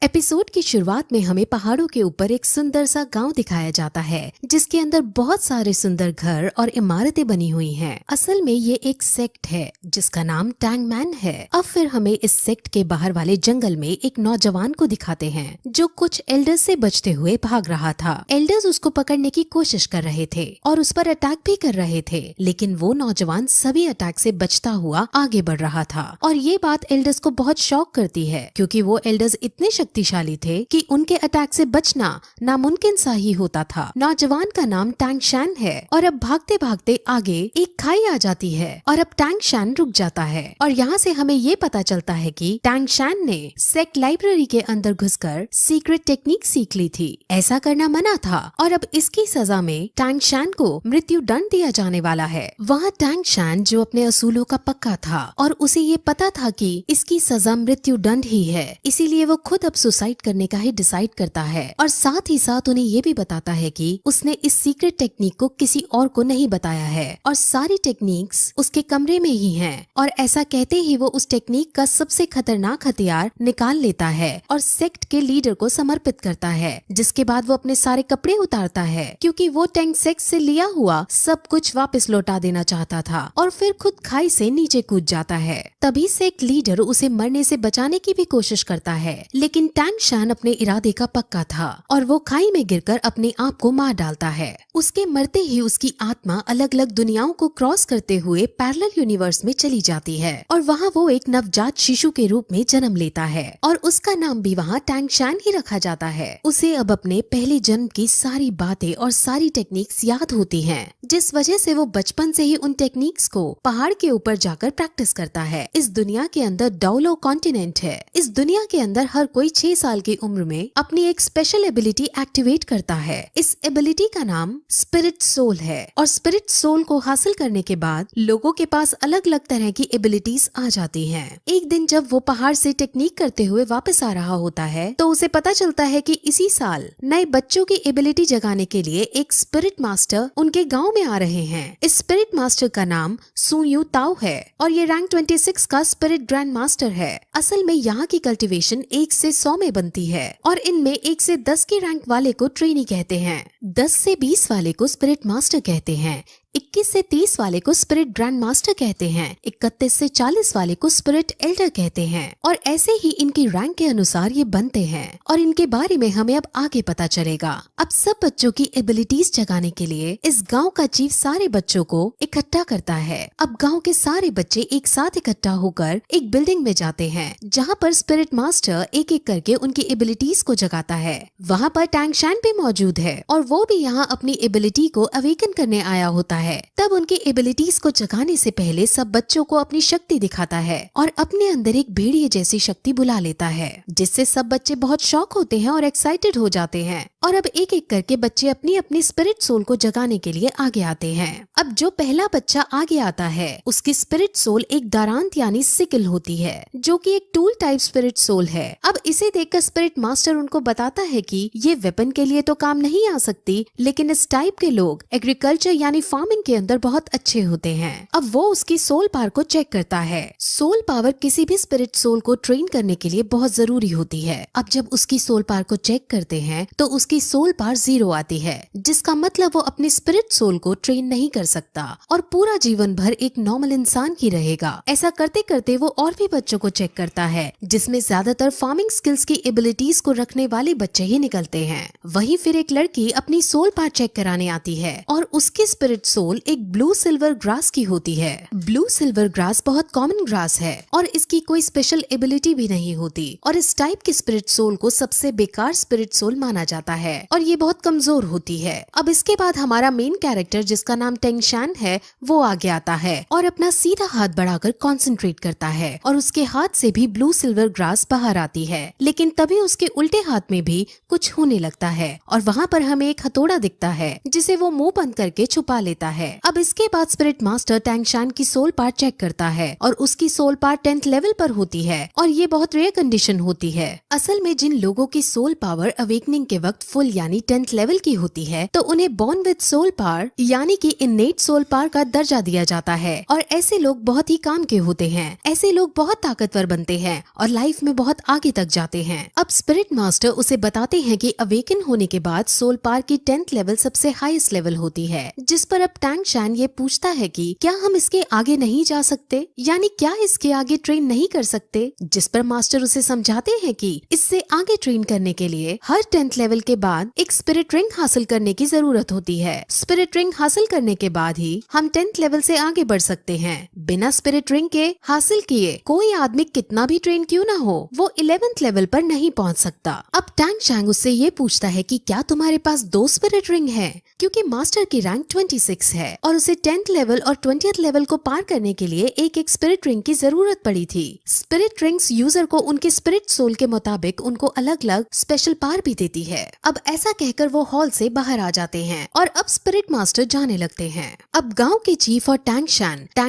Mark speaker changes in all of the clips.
Speaker 1: Episode की शुरुआत में हमें पहाड़ों के ऊपर एक सुंदर सा गांव दिखाया जाता है जिसके अंदर बहुत सारे सुंदर घर और इमारतें बनी हुई हैं। असल में ये एक सेक्ट है जिसका नाम टैंगमैन है। अब फिर हमें इस सेक्ट के बाहर वाले जंगल में एक नौजवान को दिखाते हैं जो कुछ एल्डर्स से बचते हुए भाग रहा था। एल्डर्स उसको पकड़ने की कोशिश कर रहे थे और उस पर अटैक भी कर रहे थे, लेकिन वो नौजवान सभी अटैक से बचता हुआ आगे बढ़ रहा था। और ये बात एल्डर्स को बहुत शॉक करती है क्योंकि वो एल्डर्स इतने शक्तिशाली थे कि उनके अटैक से बचना नामुमकिन सा ही होता था। नौजवान का नाम टैंग शैन है और अब भागते भागते आगे एक खाई आ जाती है और अब टैंग शैन रुक जाता है। और यहाँ से हमें ये पता चलता है कि टैंग शैन ने सेक्ट लाइब्रेरी के अंदर घुसकर सीक्रेट टेक्निक सीख ली थी। ऐसा करना मना था और अब इसकी सजा में टैंग शैन को मृत्यु दंड दिया जाने वाला है। वहाँ टैंग शैन जो अपने असूलों का पक्का था और उसे ये पता था कि इसकी सजा मृत्यु दंड ही है, इसीलिए वो खुद अब सुसाइड करने का ही डिसाइड करता है और साथ ही साथ उन्हें ये भी बताता है कि उसने इस सीक्रेट टेक्निक को किसी और को नहीं बताया है और सारी टेक्निक्स उसके कमरे में ही हैं। और ऐसा कहते ही वो उस टेक्निक का सबसे खतरनाक हथियार निकाल लेता है और सेक्ट के लीडर को समर्पित करता है, जिसके बाद वो अपने सारे कपड़े उतारता है क्योंकि वो टैंग सेक्ट से लिया हुआ सब कुछ वापस लौटा देना चाहता था और फिर खुद खाई से नीचे कूद जाता है। तभी सेक्ट लीडर उसे मरने से बचाने की भी कोशिश करता है, लेकिन टैंग शैन अपने इरादे का पक्का था और वो खाई में गिरकर अपने आप को मार डालता है। उसके मरते ही उसकी आत्मा अलग अलग दुनियाओं को क्रॉस करते हुए पैरेलल यूनिवर्स में चली जाती है और वहाँ वो एक नवजात शिशु के रूप में जन्म लेता है और उसका नाम भी वहाँ टैंग शैन ही रखा जाता है। उसे अब अपने पहले जन्म की सारी बातें और सारी टेक्निक्स याद होती हैं, जिस वजह से वो बचपन से ही उन टेक्निक्स को पहाड़ के ऊपर जाकर प्रैक्टिस करता है। इस दुनिया के अंदर डौलो कॉन्टिनेंट है। इस दुनिया के अंदर हर कोई 6 साल की उम्र में अपनी एक स्पेशल एबिलिटी एक्टिवेट करता है। इस एबिलिटी का नाम स्पिरिट सोल है और स्पिरिट सोल को हासिल करने के बाद लोगों के पास अलग अलग तरह की एबिलिटीज आ जाती हैं। एक दिन जब वो पहाड़ से टेक्निक करते हुए वापस आ रहा होता है तो उसे पता चलता है कि इसी साल नए बच्चों की एबिलिटी जगाने के लिए एक स्पिरिट मास्टर उनके गाँव में आ रहे हैं। इस स्पिरिट मास्टर का नाम सुयू ताओ है और ये रैंक 26 का स्पिरिट ग्रैंड मास्टर है। असल में यहाँ की कल्टीवेशन 1 से 100 में बनती है और इनमें 1 से 10 के रैंक वाले को ट्रेनी कहते हैं, 10 से 20 वाले को स्पिरिट मास्टर कहते हैं, 21 से 30 वाले को स्पिरिट ग्रैंड मास्टर कहते हैं, 31 से 40 वाले को स्पिरिट एल्डर कहते हैं और ऐसे ही इनकी रैंक के अनुसार ये बनते हैं और इनके बारे में हमें अब आगे पता चलेगा। अब सब बच्चों की एबिलिटीज जगाने के लिए इस गांव का चीफ सारे बच्चों को इकट्ठा करता है। अब गांव के सारे बच्चे एक साथ इकट्ठा होकर एक बिल्डिंग में जाते हैं जहाँ पर स्पिरिट मास्टर एक एक करके उनकी एबिलिटीज को जगाता है। वहाँ पर टैंग शैन भी मौजूद है और वो भी यहाँ अपनी एबिलिटी को अवेकन करने आया होता है। तब उनकी एबिलिटीज को जगाने से पहले सब बच्चों को अपनी शक्ति दिखाता है और अपने अंदर एक भेड़िए जैसी शक्ति बुला लेता है, जिससे सब बच्चे बहुत शॉक होते हैं और एक्साइटेड हो जाते हैं। और अब एक एक करके बच्चे अपनी अपनी स्पिरिट सोल को जगाने के लिए आगे आते हैं। अब जो पहला बच्चा आगे आता है उसकी स्पिरिट सोल एक दारांत यानी सिकल होती है जो कि एक टूल टाइप स्पिरिट सोल है। अब इसे देखकर स्पिरिट मास्टर उनको बताता है कि ये वेपन के लिए तो काम नहीं आ सकती, लेकिन इस टाइप के लोग एग्रीकल्चर यानी फार्मिंग के अंदर बहुत अच्छे होते हैं। अब वो उसकी सोल पावर को चेक करता है। सोल पावर किसी भी स्पिरिट सोल को ट्रेन करने के लिए बहुत जरूरी होती है। अब जब उसकी सोल पावर को चेक करते हैं तो उसकी सोल पावर 0 आती है, जिसका मतलब वो अपने स्पिरिट सोल को ट्रेन नहीं कर सकता और पूरा जीवन भर एक नॉर्मल इंसान ही रहेगा। ऐसा करते करते वो और भी बच्चों को चेक करता है जिसमें ज्यादातर फार्मिंग स्किल्स की एबिलिटीज को रखने वाले बच्चे ही निकलते हैं। वहीं फिर एक लड़की अपनी सोल पावर चेक कराने आती है और उसकी स्पिरिट सोल एक ब्लू सिल्वर ग्रास की होती है। ब्लू सिल्वर ग्रास बहुत कॉमन ग्रास है और इसकी कोई स्पेशल एबिलिटी भी नहीं होती और इस टाइप की स्पिरिट सोल को सबसे बेकार स्पिरिट सोल माना जाता है और ये बहुत कमजोर होती है। अब इसके बाद हमारा मेन कैरेक्टर जिसका नाम टैंग शैन है वो आगे आता है और अपना सीधा हाथ बढ़ाकर कंसंट्रेट करता है और उसके हाथ से भी ब्लू सिल्वर ग्रास बाहर आती है, लेकिन तभी उसके उल्टे हाथ में भी कुछ होने लगता है और वहाँ पर हमें एक हथौड़ा दिखता है जिसे वो मुंह बंद करके छुपा लेता है। अब इसके बाद स्पिरिट मास्टर टैंग शैन की सोल पावर चेक करता है और उसकी सोल पावर 10th लेवल पर होती है और ये बहुत रेयर कंडीशन होती है। असल में जिन लोगों की सोल पावर अवेकनिंग के वक्त फुल यानी 10th लेवल की होती है तो उन्हें बॉर्न विद सोल पावर यानी कि इन्नेट सोल पावर का दर्जा दिया जाता है और ऐसे लोग बहुत ही काम के होते हैं। ऐसे लोग बहुत ताकतवर बनते हैं और लाइफ में बहुत आगे तक जाते हैं। अब स्पिरिट मास्टर उसे बताते हैं कि अवेकन होने के बाद सोल पावर की 10th लेवल सबसे हाईएस्ट लेवल होती है, जिस पर अब टैंग शैन ये पूछता है कि क्या हम इसके आगे नहीं जा सकते, यानी क्या इसके आगे ट्रेन नहीं कर सकते, जिस पर मास्टर उसे समझाते हैं कि इससे आगे ट्रेन करने के लिए हर 10th लेवल के बाद एक स्पिरिट रिंग हासिल करने की जरूरत होती है। स्पिरिट रिंग हासिल करने के बाद ही हम 10th लेवल से आगे बढ़ सकते हैं। बिना स्पिरिट रिंग के हासिल किए कोई आदमी कितना भी ट्रेन क्यों ना हो वो 11th लेवल पर नहीं पहुंच सकता। अब टैंग शैंग उससे ये पूछता है कि क्या तुम्हारे पास 2 स्पिरिट रिंग है, क्योंकि मास्टर की रैंक 26 है और उसे 10th लेवल और 20th लेवल को पार करने के लिए एक स्पिरिट रिंग की जरूरत पड़ी थी। स्पिरिट रिंग्स यूजर को उनके स्पिरिट सोल के मुताबिक उनको अलग अलग स्पेशल पावर भी देती है। अब ऐसा कहकर वो हॉल से बाहर आ जाते हैं और अब स्पिरिट मास्टर जाने लगते हैं। अब गांव के चीफ और टैंग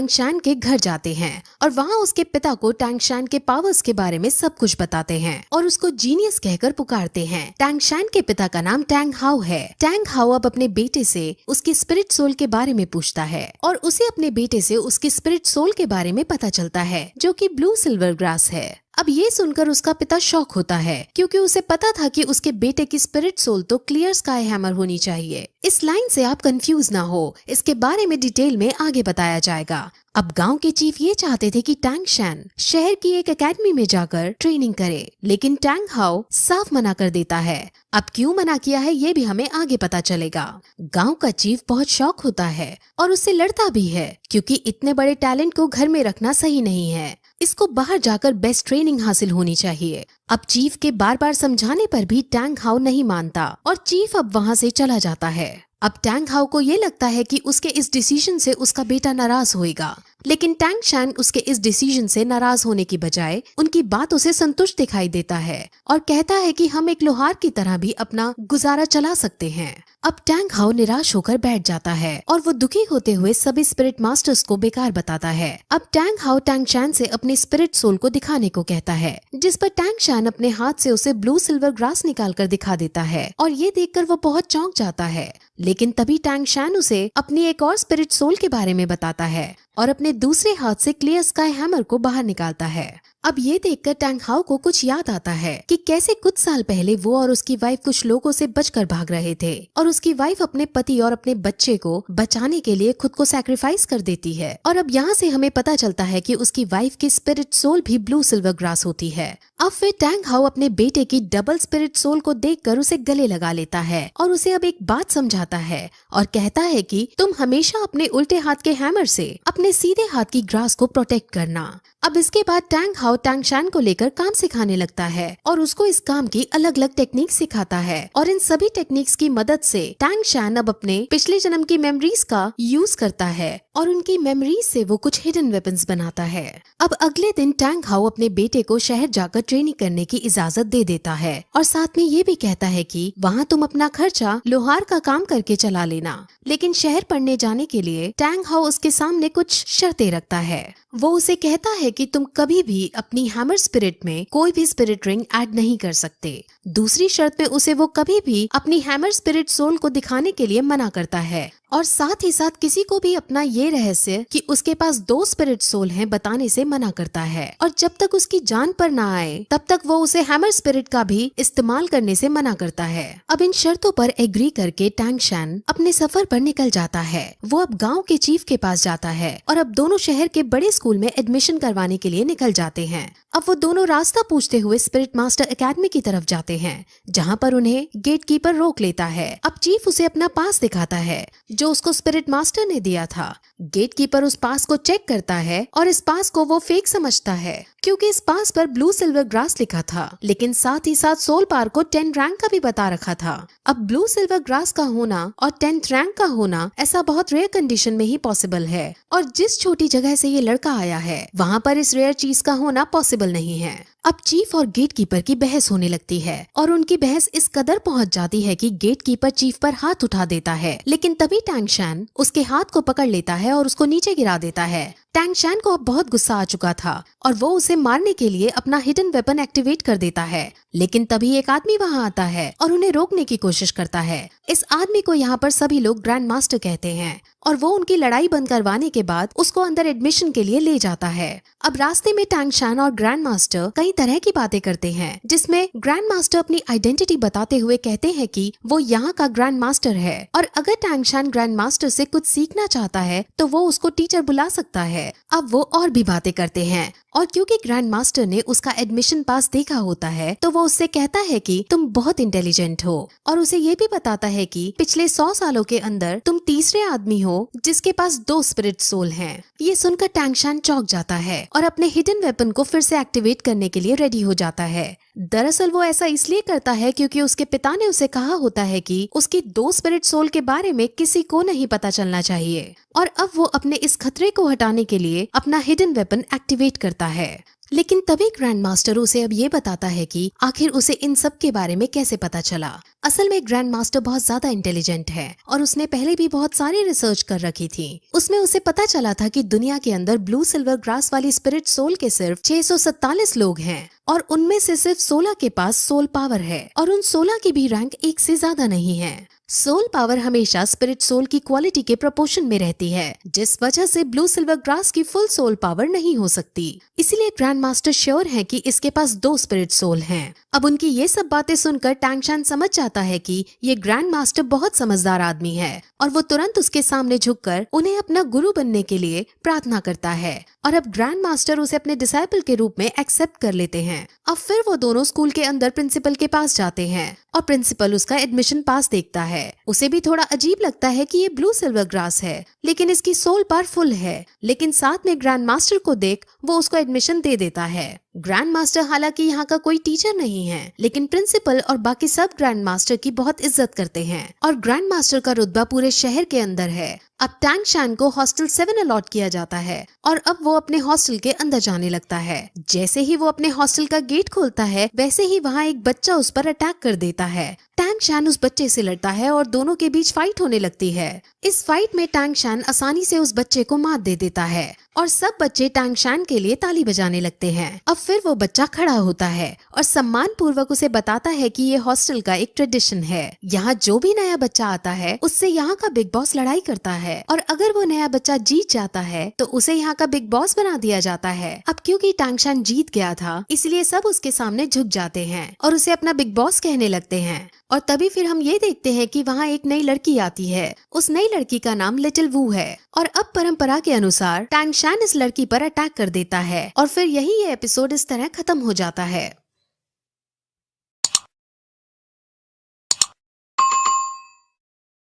Speaker 1: शैन के घर जाते हैं और वहाँ उसके पिता को टैंग शैन के पावर्स के बारे में सब कुछ बताते हैं और उसको जीनियस कहकर पुकारते हैं। टैंग शैन के पिता का नाम टैंग हाउ है। टैंग हाउ अब अपने बेटे से उसके स्पिरिट सोल के बारे में पूछता है और उसे अपने बेटे से उसके स्पिरिट सोल के बारे में पता चलता है, जो कि ब्लू सिल्वर ग्रास है। अब ये सुनकर उसका पिता शॉक होता है, क्योंकि उसे पता था कि उसके बेटे की स्पिरिट सोल तो क्लियर स्काई हैमर होनी चाहिए। इस लाइन से आप कंफ्यूज ना हो, इसके बारे में डिटेल में आगे बताया जाएगा। अब गांव के चीफ ये चाहते थे कि टैंग शैन शहर की एक एकेडमी में जाकर ट्रेनिंग करे, लेकिन टैंग हाउ साफ मना कर देता है। अब क्यों मना किया है ये भी हमें आगे पता चलेगा। गांव का चीफ बहुत शॉक होता है और उससे लड़ता भी है, क्योंकि इतने बड़े टैलेंट को घर में रखना सही नहीं है। इसको बाहर जाकर बेस्ट ट्रेनिंग हासिल होनी चाहिए। अब चीफ के बार बार समझाने पर भी टैंग हाउ नहीं मानता और चीफ अब वहाँ से चला जाता है। अब टैंग हाउ को ये लगता है कि उसके इस डिसीजन से उसका बेटा नाराज होएगा, लेकिन टैंग शैन उसके इस डिसीजन से नाराज होने की बजाय उनकी बातों से संतुष्ट दिखाई देता है और कहता है कि हम एक लोहार की तरह भी अपना गुजारा चला सकते हैं। अब टैंग हाउ निराश होकर बैठ जाता है और वो दुखी होते हुए सभी स्पिरिट मास्टर्स को बेकार बताता है। अब टैंग हाउ टैंग शैन से अपने स्पिरिट सोल को दिखाने को कहता है, जिस पर टैंग शैन अपने हाथ से उसे ब्लू सिल्वर ग्रास निकाल कर दिखा देता है और ये देखकर वो बहुत चौंक जाता है। लेकिन तभी टैंग शैन उसे अपनी एक और स्पिरिट सोल के बारे में बताता है और अपने दूसरे हाथ से क्लियर स्काई हैमर को बाहर निकालता है। अब ये देखकर टैंग हाउ को कुछ याद आता है कि कैसे कुछ साल पहले वो और उसकी वाइफ कुछ लोगों से बचकर भाग रहे थे और उसकी वाइफ अपने पति और अपने बच्चे को बचाने के लिए खुद को सैक्रिफाइस कर देती है। और अब यहाँ से हमें पता चलता है कि उसकी वाइफ की स्पिरिट सोल भी ब्लू सिल्वर ग्रास होती है। अब फिर टैंग हाउ अपने बेटे की डबल स्पिरिट सोल को देखकर उसे गले लगा लेता है और उसे अब एक बात समझाता है और कहता है कि तुम हमेशा अपने उल्टे हाथ के हैमर से अपने सीधे हाथ की ग्रास को प्रोटेक्ट करना। अब इसके बाद टैंग हाउ टैंग शैन को लेकर काम सिखाने लगता है और उसको इस काम की अलग अलग टेक्निक सिखाता है और इन सभी टेक्निक्स की मदद से टैंग शैन अब अपने पिछले जन्म की मेमोरीज का यूज करता है और उनकी मेमोरीज से वो कुछ हिडन वेपन्स बनाता है। अब अगले दिन टैंग हाउ अपने बेटे को शहर जाकर ट्रेनिंग करने की इजाजत दे देता है और साथ में ये भी कहता है कि वहाँ तुम अपना खर्चा लोहार का काम करके चला लेना। लेकिन शहर पढ़ने जाने के लिए टैंग हाउ उसके सामने कुछ शर्तें रखता है। वो उसे कहता है कि तुम कभी भी अपनी हैमर स्पिरिट में कोई भी स्पिरिट रिंग ऐड नहीं कर सकते। दूसरी शर्त में उसे वो कभी भी अपनी हैमर स्पिरिट सोल को दिखाने के लिए मना करता है और साथ ही साथ किसी को भी अपना ये रहस्य कि उसके पास 2 स्पिरिट सोल हैं बताने से मना करता है और जब तक उसकी जान पर ना आए तब तक वो उसे हैमर स्पिरिट का भी इस्तेमाल करने से मना करता है। अब इन शर्तों पर एग्री करके टैंग शैन अपने सफर पर निकल जाता है। वो अब गांव के चीफ के पास जाता है और अब दोनों शहर के बड़े स्कूल में एडमिशन करवाने के लिए निकल जाते हैं। अब वो दोनों रास्ता पूछते हुए स्पिरिट मास्टर एकेडमी की तरफ जाते हैं, जहाँ पर उन्हें गेट कीपर रोक लेता है। अब चीफ उसे अपना पास दिखाता है जो उसको स्पिरिट मास्टर ने दिया था। गेट कीपर उस पास को चेक करता है और इस पास को वो फेक समझता है, क्योंकि इस पास पर ब्लू सिल्वर ग्रास लिखा था, लेकिन साथ ही साथ सोल पार को 10 रैंक का भी बता रखा था। अब ब्लू सिल्वर ग्रास का होना और 10th रैंक का होना ऐसा बहुत रेयर कंडीशन में ही पॉसिबल है और जिस छोटी जगह से ये लड़का आया है वहाँ पर इस रेयर चीज का होना पॉसिबल नहीं है। अब चीफ और गेट कीपर की बहस होने लगती है और उनकी बहस इस कदर पहुंच जाती है कि गेट कीपर चीफ पर हाथ उठा देता है, लेकिन तभी टैंग शैन उसके हाथ को पकड़ लेता है और उसको नीचे गिरा देता है। टैंग शैन को अब बहुत गुस्सा आ चुका था और वो उसे मारने के लिए अपना हिडन वेपन एक्टिवेट कर देता है। लेकिन तभी एक आदमी वहाँ आता है और उन्हें रोकने की कोशिश करता है। इस आदमी को यहाँ पर सभी लोग ग्रैंड मास्टर कहते हैं और वो उनकी लड़ाई बंद करवाने के बाद उसको अंदर एडमिशन के लिए ले जाता है। अब रास्ते में टैंग शैन और ग्रैंड मास्टर कई तरह की बातें करते हैं, जिसमें ग्रैंड मास्टर अपनी आइडेंटिटी बताते हुए कहते हैं कि वो यहाँ का ग्रैंड मास्टर है और अगर टैंग शैन ग्रैंड मास्टर से कुछ सीखना चाहता है तो वो उसको टीचर बुला सकता है। अब वो और भी बातें करते हैं और क्योंकि ग्रैंड मास्टर ने उसका एडमिशन पास देखा होता है तो वो उससे कहता है कि तुम बहुत इंटेलिजेंट हो और उसे ये भी बताता है कि पिछले 100 सालों के अंदर तुम तीसरे आदमी हो जिसके पास 2 स्पिरिट सोल हैं। ये सुनकर टैंग शैन चौंक जाता है और अपने हिडन वेपन को फिर से एक्टिवेट करने के लिए रेडी हो जाता है। दरअसल वो ऐसा इसलिए करता है क्योंकि उसके पिता ने उसे कहा होता है कि उसकी 2 स्पिरिट सोल के बारे में किसी को नहीं पता चलना चाहिए और अब वो अपने इस खतरे को हटाने के लिए अपना हिडन वेपन एक्टिवेट करता है। लेकिन तभी ग्रैंड मास्टर उसे अब ये बताता है कि आखिर उसे इन सब के बारे में कैसे पता चला। असल में ग्रैंड मास्टर बहुत ज्यादा इंटेलिजेंट है और उसने पहले भी बहुत सारी रिसर्च कर रखी थी। उसमें उसे पता चला था कि दुनिया के अंदर ब्लू सिल्वर ग्रास वाली स्पिरिट सोल के सिर्फ 647 लोग हैं और उनमें से सिर्फ 16 के पास सोल पावर है और उन 16 की भी रैंक 1 से ज्यादा नहीं है। सोल पावर हमेशा स्पिरिट सोल की क्वालिटी के प्रोपोर्शन में रहती है, जिस वजह से ब्लू सिल्वर ग्रास की फुल सोल पावर नहीं हो सकती। इसीलिए ग्रैंड मास्टर श्योर है कि इसके पास 2 स्पिरिट सोल हैं। अब उनकी ये सब बातें सुनकर टैंग शैन समझ जाता है कि ये ग्रैंड मास्टर बहुत समझदार आदमी है और वो तुरंत उसके सामने झुककर उन्हें अपना गुरु बनने के लिए प्रार्थना करता है और अब ग्रैंड मास्टर उसे अपने डिसाइपल के रूप में एक्सेप्ट कर लेते हैं। अब फिर वो दोनों स्कूल के अंदर प्रिंसिपल के पास जाते हैं और प्रिंसिपल उसका एडमिशन पास देखता है। उसे भी थोड़ा अजीब लगता है कि ये ब्लू सिल्वर ग्रास है लेकिन इसकी सोल पावर फुल है, लेकिन साथ में ग्रैंड मास्टर को देख वो उसको एडमिशन दे देता है। ग्रैंड मास्टर हालांकि यहाँ का कोई टीचर नहीं है, लेकिन प्रिंसिपल और बाकी सब ग्रैंड मास्टर की बहुत इज्जत करते हैं और ग्रैंड मास्टर का रुतबा पूरे शहर के अंदर है। अब टैंग शैन को हॉस्टल 7 अलॉट किया जाता है और अब वो अपने हॉस्टल के अंदर जाने लगता है। जैसे ही वो अपने हॉस्टल का गेट खोलता है वैसे ही वहाँ एक बच्चा उस पर अटैक कर देता है। टैंग शैन उस बच्चे से लड़ता है और दोनों के बीच फाइट होने लगती है। इस फाइट में टैंग शैन आसानी से उस बच्चे को मात दे देता है और सब बच्चे टैंग शैन के लिए ताली बजाने लगते हैं। अब फिर वो बच्चा खड़ा होता है और सम्मान पूर्वक उसे बताता है कि ये हॉस्टल का एक ट्रेडिशन है। यहाँ जो भी नया बच्चा आता है उससे यहाँ का बिग बॉस लड़ाई करता है और अगर वो नया बच्चा जीत जाता है तो उसे यहाँ का बिग बॉस बना दिया जाता है। अब क्योंकि टैंग शैन जीत गया था इसलिए सब उसके सामने झुक जाते हैं और उसे अपना बिग बॉस कहने लगते हैं। और तभी फिर हम ये देखते हैं कि वहाँ एक नई लड़की आती है। उस नई लड़की का नाम लिटिल वू है और अब परंपरा के अनुसार टैंग शैन इस लड़की पर अटैक कर देता है और फिर यही ये एपिसोड इस तरह खत्म हो जाता है।